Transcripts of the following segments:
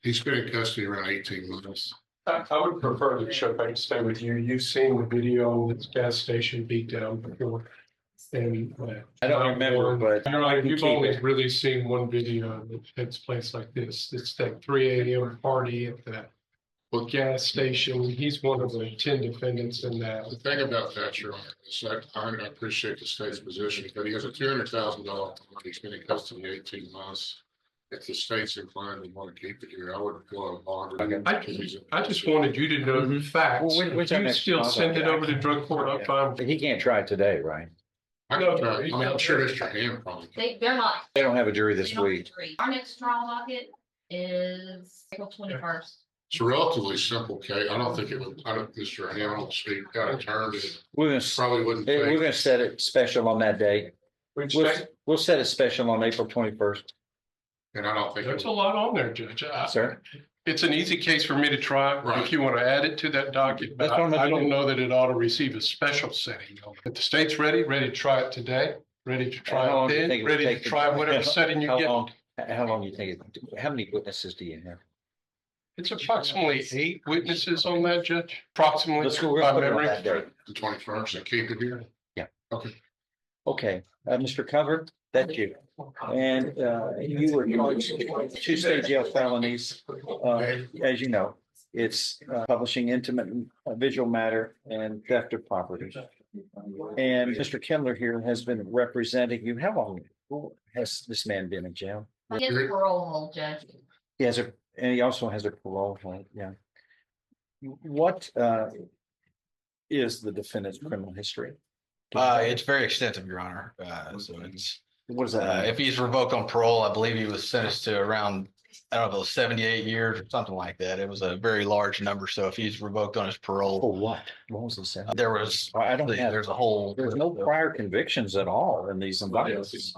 He's been in custody around 18 months. I would prefer that Chopin stay with you. You've seen the video of this gas station beat down before. And I don't remember, but you've only really seen one video that takes place like this. It's that 3 a.m. party at the gas station. He's one of the 10 defendants in that. The thing about that, Your Honor, is I appreciate the state's position, but he has a $200,000 bond. He's been in custody 18 months. If the state's inclined to want to keep it here, I would blow a bond. I just wanted you to know the facts. Well, if you still send it over to drug court, I'm fine. he can't try it today, right? I mean, I'm sure Mr. Ham probably. They're not. They don't have a jury this week. Our next trial docket is April 21st. It's a relatively simple case. I don't think it would, Mr. Ham will speak out of turn. We're Probably wouldn't. gonna set it special on that day. Which We'll set it special on April 21st. And I don't think. there's a lot on there, Judge. Sir? It's an easy case for me to try Right. if you want to add it to that docket, but That's what I'm I gonna don't do. know that it ought to receive a special setting. If the state's ready to try it today, ready to try How long it do you then, think it would ready to take to- try whatever setting you How get. long do you think how many witnesses do you have? It's approximately 8 witnesses on that, Judge, approximately. Let's go by put it on memory. that day. The 21st and keep it here. Yeah. Okay. Okay, Mr. Cover, that's you. And you were charged with 2 state jail felonies. As you know, it's publishing intimate visual matter and theft of property. And Mr. Kindler here has been representing you. How long has this man been in jail? He has a parole hold, Judge. He has and he also has a parole hold, yeah. What is the defendant's criminal history? It's very extensive, Your Honor. So it's What is that? if he's revoked on parole, I believe he was sentenced to around, I don't know, if it was 78 years or something like that. It was a very large number. So if he's revoked on his parole, For what? What was the sentence? there was I don't have, there's a whole there's no prior convictions at all in these indictments,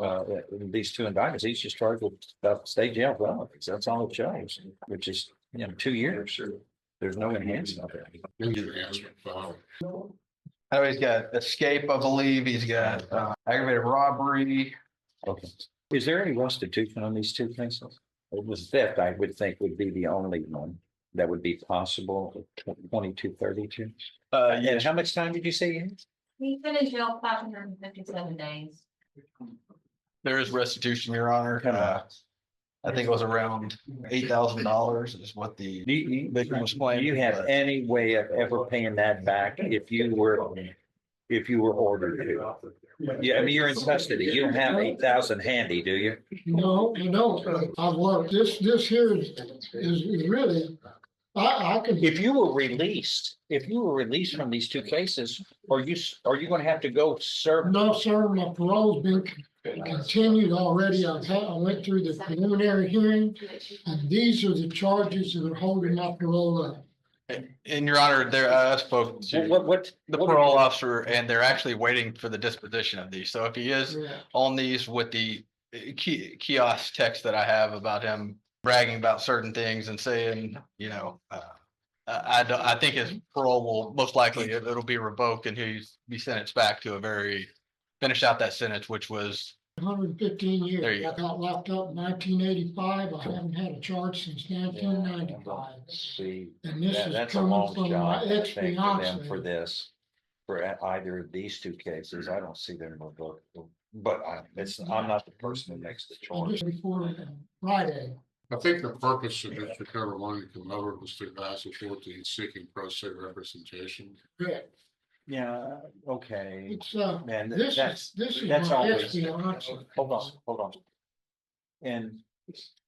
in these 2 indictments. He's just charged with state jail felonies. That's all it shows, which is, 2 years. There's no enhancement there. Enhancement file. I know he's got escape, I believe. He's got aggravated robbery. Okay. Is there any restitution on these 2 cases? It was theft, I would think would be the only one that would be possible, 2232. And Yes. how much time did you say? He's been in jail 557 days. There is restitution, Your Honor. Come on. I think it was around $8,000 is what the victim was claiming. Do you have any way of ever paying that back if you were ordered to? Yeah, I mean, you're in custody. You don't have 8,000 handy, do you? No, you don't. I've worked, this here is really, I could, If you were released from these 2 cases, are you going to have to go serve? no, sir, my parole's been continued already. I went through the preliminary hearing, and these are the charges that are holding my parole up. In Your Honor, I spoke to What? the parole officer, and they're actually waiting for the disposition of these. So if he is Yeah. on these with the kiosk text that I have about him bragging about certain things and saying, I think his parole will most likely it'll be revoked and he'll be sentenced back to finish out that sentence, which was 115 There years. you I got locked up in 1985. I haven't had a charge since 1995. See, And this is that's a coming long from my shot, I think, for them ex-fiance. for this. For either of these 2 cases, I don't see them revoked, but I'm not the person who makes the And choice. just before Friday. I think the purpose of Mr. Cover wanting to come over was to advise the court in seeking pro se representation. Correct. Yeah, okay. It's, Man, this that's is that's my always. ex-fiance. Hold on. And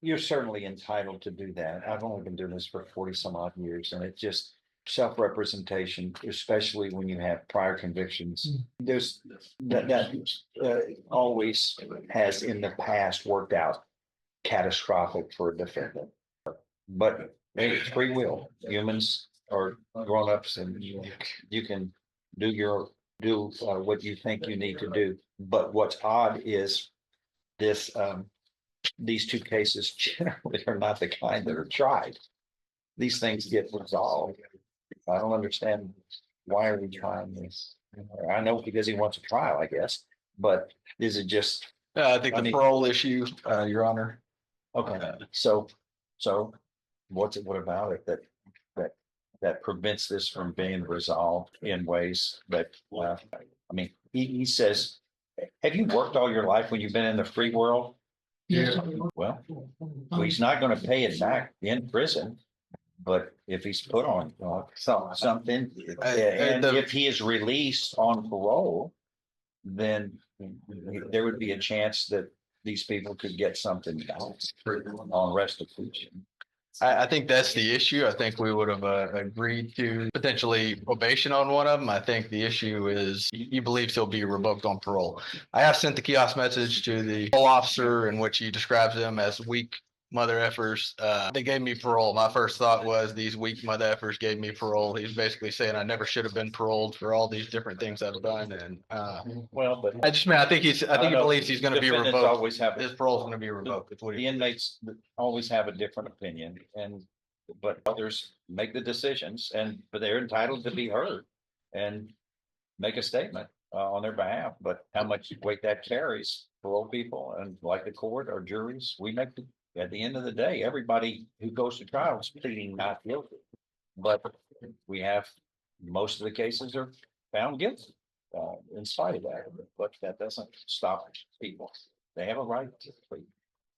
you're certainly entitled to do that. I've only been doing this for 40 some odd years, and it's just self-representation, especially when you have prior convictions. There's that always has in the past worked out catastrophic for a defendant. But hey, it's free will. Humans are grown-ups, and you can do what you think you need to do. But what's odd is these 2 cases generally are not the kind that are tried. These things get resolved. I don't understand, why are we trying this? I know because he wants a trial, I guess, but is it just, I think the parole issue, Your Honor. okay, so what about it that prevents this from being resolved in ways that, I mean, he says, have you worked all your life when you've been in the free world? Yes. Well, he's not gonna pay it back in prison. But if he's put on something, and if he is released on parole, then there would be a chance that these people could get something on restitution. I think that's the issue. I think we would have agreed to potentially probation on one of them. I think the issue is he believes he'll be revoked on parole. I have sent the kiosk message to the parole officer in which he describes them as weak mother effers. They gave me parole. My first thought was these weak mother effers gave me parole. He's basically saying I never should have been paroled for all these different things I've done. And Well, but I think he believes he's going to be defendants revoked. always have, His parole is going to be revoked. That's what the he inmates always have a different opinion, but others make the decisions, but they're entitled to be heard and make a statement on their behalf. But how much weight that carries, parole people and like the court or juries, at the end of the day, everybody who goes to trial is pleading not guilty. But we have, most of the cases are found guilty in spite of that, but that doesn't stop people. They have a right to plead.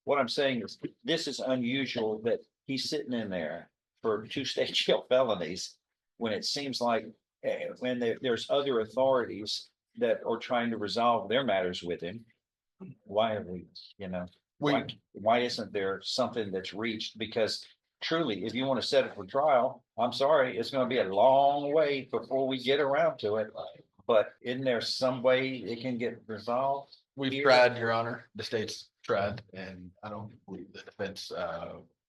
What I'm saying is, this is unusual that he's sitting in there for 2 state jail felonies when it seems like when there's other authorities that are trying to resolve their matters with him. Why are we, why isn't there something that's reached? Because truly, if you want to set it for trial, I'm sorry, it's going to be a long way before we get around to it. But isn't there some way it can get resolved? We've tried, Your Honor. The state's tried, and I don't believe the defense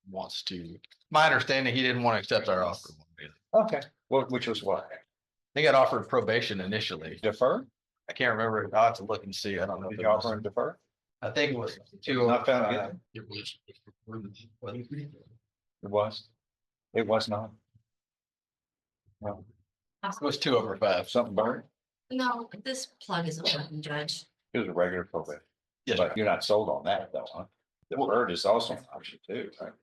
wants to. My understanding, he didn't want to accept our offer. Okay, well, which was what? They got offered probation initially. Defer? I can't remember. I'll have to look and see. I don't know. Did you offer him defer? I think it was Not found guilty. It was. It was. It was not. No, It was 2 over 5. something burned. No, this plug isn't working, Judge. It was a regular probate. Yes, But you're not sold on that though, huh? The word is also an option too, right?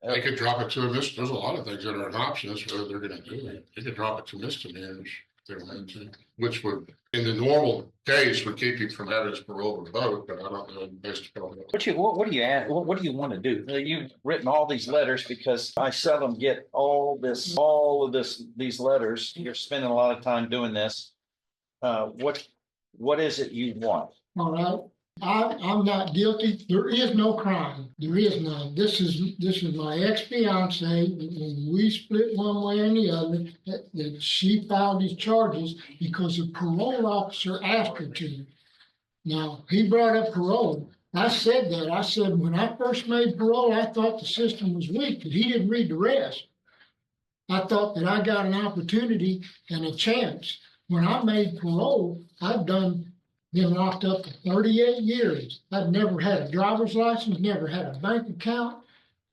They could drop it to a mis, there's a lot of things that are an option, that's whether they're gonna do it. They could drop it to misdemeanors if they wanted to, which would, in the normal case, would keep you from having his parole revoked, but I don't know based upon. What do you add? What do you want to do? You've written all these letters because I seldom get all of these letters. You're spending a lot of time doing this. What is it you want? All right, I'm not guilty. There is no crime. There is none. This is my ex-fiance. When we split one way or the other, that she filed these charges because the parole officer asked her to. Now, he brought up parole. I said that. I said, when I first made parole, I thought the system was weak, but he didn't read the rest. I thought that I got an opportunity and a chance. When I made parole, I've been locked up for 38 years. I've never had a driver's license, never had a bank account.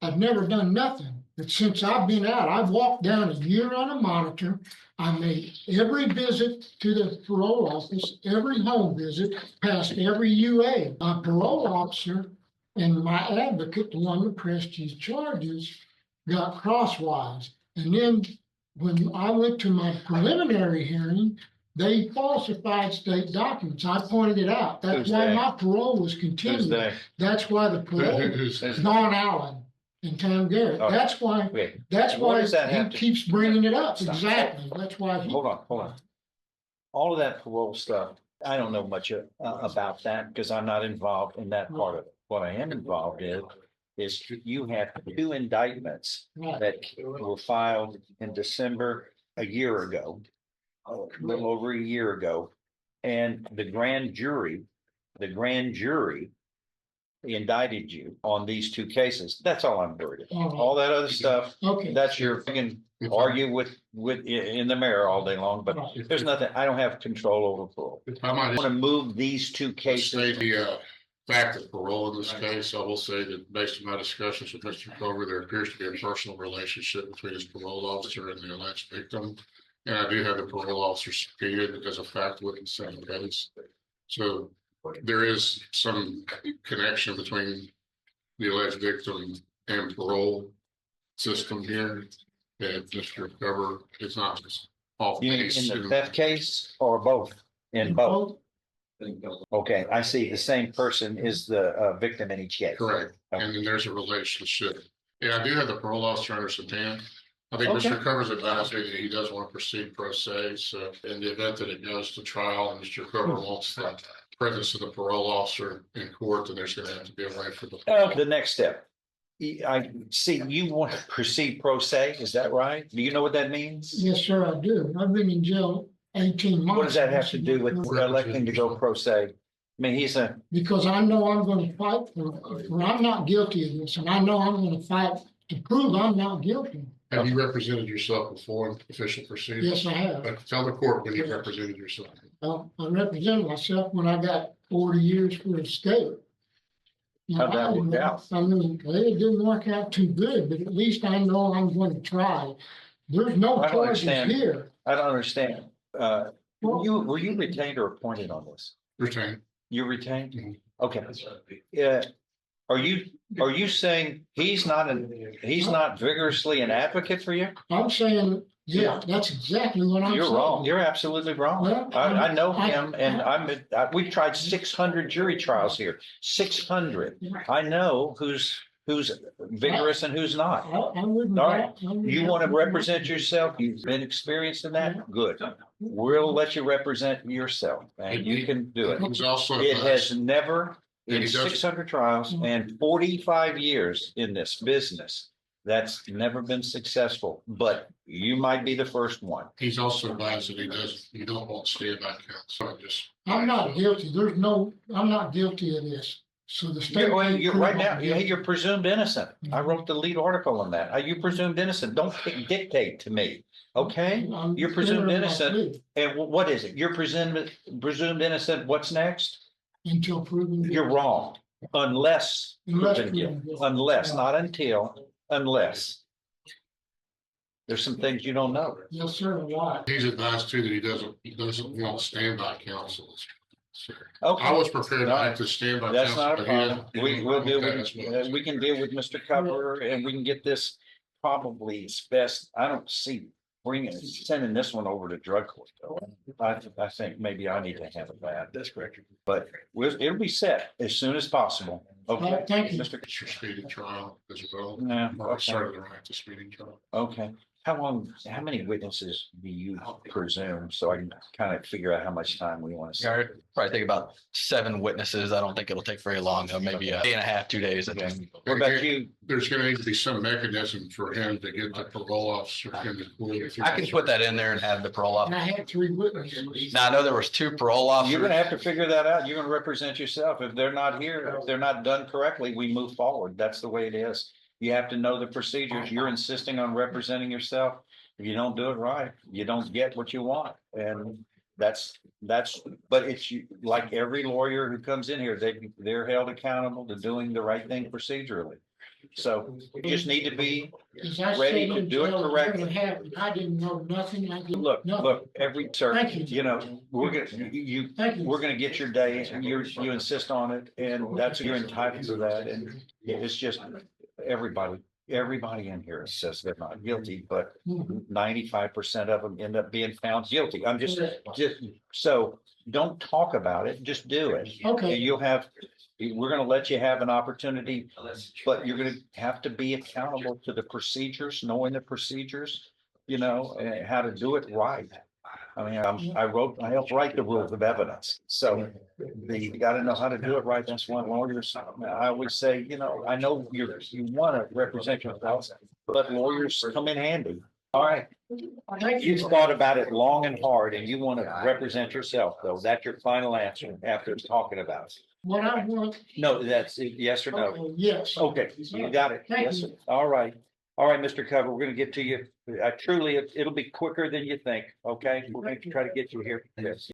I've never done nothing. But since I've been out, I've walked down a year on a monitor. I made every visit to the parole office, every home visit, passed every UA. My parole officer and my advocate, the one that pressed these charges, got crosswise. And then when I went to my preliminary hearing, they falsified state documents. I pointed it out. That's Who's why they? my parole was Who's continued. they? That's why the parole, Who's- Don Allen and Tom Garrett. Okay. That's why, Wait, that's what why does that he have to- keeps bringing it up. Stop. Exactly. That's why he. hold on. All of that parole stuff, I don't know much about that because I'm not involved in that part of it. What I am involved in is you have 2 indictments Right. that were filed in December a year ago, a little over a year ago. And the grand jury indicted you on these 2 cases. That's all I'm worried about. All that other stuff, Okay. that's you can argue with in the mirror all day long, but there's nothing, I don't have control over parole. If I I might want to move these 2 cases. state the fact of parole in this case, I will say that based on my discussions with Mr. Clover, there appears to be a personal relationship between his parole officer and the alleged victim. And I do have the parole officer subpoenaed as a fact witness in the case. So there is some connection between the alleged victim and parole. system here. That Mr. Cover is not just off You mean base. in the theft case or both? In both? Okay, I see. The same person is the victim in each case. Correct. And then there's a relationship. Yeah, I do have the parole officer under subpoena. I think Okay. Mr. Cover's advised me that he does want to proceed pro se, so in the event that it goes to trial and Mr. Cover wants the presence of the parole officer in court, then there's gonna have to be a way for the. The next step. I see you want to proceed pro se, is that right? Do you know what that means? Yes, sir, I do. I've been in jail 18 months. What does that have to do with electing to go pro se? I mean, Because I know I'm gonna fight for I'm not guilty of this, and I know I'm gonna fight to prove I'm not guilty. Have you represented yourself before in official proceedings? Yes, I have. But tell the court when you represented yourself. I represented myself when I got 40 years for escape. How'd that work out? I mean, it didn't work out too good, but at least I know I'm going to try. There's no I don't charges understand. here. I don't understand. Were you retained or appointed on this? Retain. You're retained? Mhm. Okay. Yeah. Are you saying he's not vigorously an advocate for you? I'm saying, yeah, that's exactly what I'm saying. You're wrong. You're absolutely wrong. Well, I know him and we've tried 600 jury trials here, 600. I know who's vigorous and who's not. I wouldn't. All right. You want to represent yourself? You've been experienced in that? Good. We'll let you represent yourself and you can do it. It was also. It has never, And in he does- 600 trials and 45 years in this business, that's never been successful, but you might be the first one. He's also advised that you don't want standby counsel, I'm not guilty. I'm not guilty of this. So the state. You're right now, you're presumed innocent. I wrote the lead article on that. Are you presumed innocent? Don't dictate to me, okay? I'm You're presumed entering my innocent. plea And what is it? You're presumed innocent. What's next? Until proven. You're wrong, unless Unless proven guilty. proven guilty. Unless, not until, unless. There's some things you don't know. Yes, sir. Why? he's advised too that he doesn't want standby counsel. So I Okay, was prepared to act as standby that's counsel. not a but he problem. didn't We'll deal want that with, as well. we can deal with Mr. Cover and we can get this probably as best. I don't see sending this one over to drug court though. I think maybe I need to handle that. That's correct. But it'll be set as soon as possible. Okay, Thank you. Mr. It's your speedy trial as well. Yeah, Or okay. started the right to speedy trial. Okay, how many witnesses do you presume? So I can kind of figure out how much time we want to. Yeah, I'd probably take about 7 witnesses. I don't think it'll take very long, though, maybe a day and a half, 2 days. I think. What about you? There's gonna need to be some mechanism for him to get the parole officer in the court. I can put that in there and have the parole And I officer. had 3 witnesses. Now, I know there was 2 parole You're gonna officers. have to figure that out. You're gonna represent yourself. If they're not here, if they're not done correctly, we move forward. That's the way it is. You have to know the procedures. You're insisting on representing yourself. If you don't do it right, you don't get what you want. And that's, but it's like every lawyer who comes in here, they're held accountable to doing the right thing procedurally. So you just need to be, As I ready said to in do it jail, correctly. it happened. I didn't know nothing. I didn't. look, nothing. sir, Thank you. you know, we're gonna, Thank you. we're gonna get your day and you insist on it and you're entitled to that. And it's just everybody in here says they're not guilty, but Mhm. 95% of them end up being found guilty. I'm just, so don't talk about it, just do it. Okay. And we're gonna let you have an opportunity, but you're gonna have to be accountable to the procedures, knowing the procedures, you know, and how to do it right. I mean, I helped write the rules of evidence, so you gotta know how to do it right. That's why lawyers, I always say, you know, I know you wanna represent yourself, but lawyers come in handy. All right, Thank you. you've thought about it long and hard and you wanna represent yourself, though. That's your final answer after talking about it. What I want. No, that's yes or no. Yes. Okay, you got it. Thank Yes, you. sir. All right. All right, Mr. Cover, we're gonna get to you. Truly, it'll be quicker than you think, okay? We're gonna try to get you here. Yes.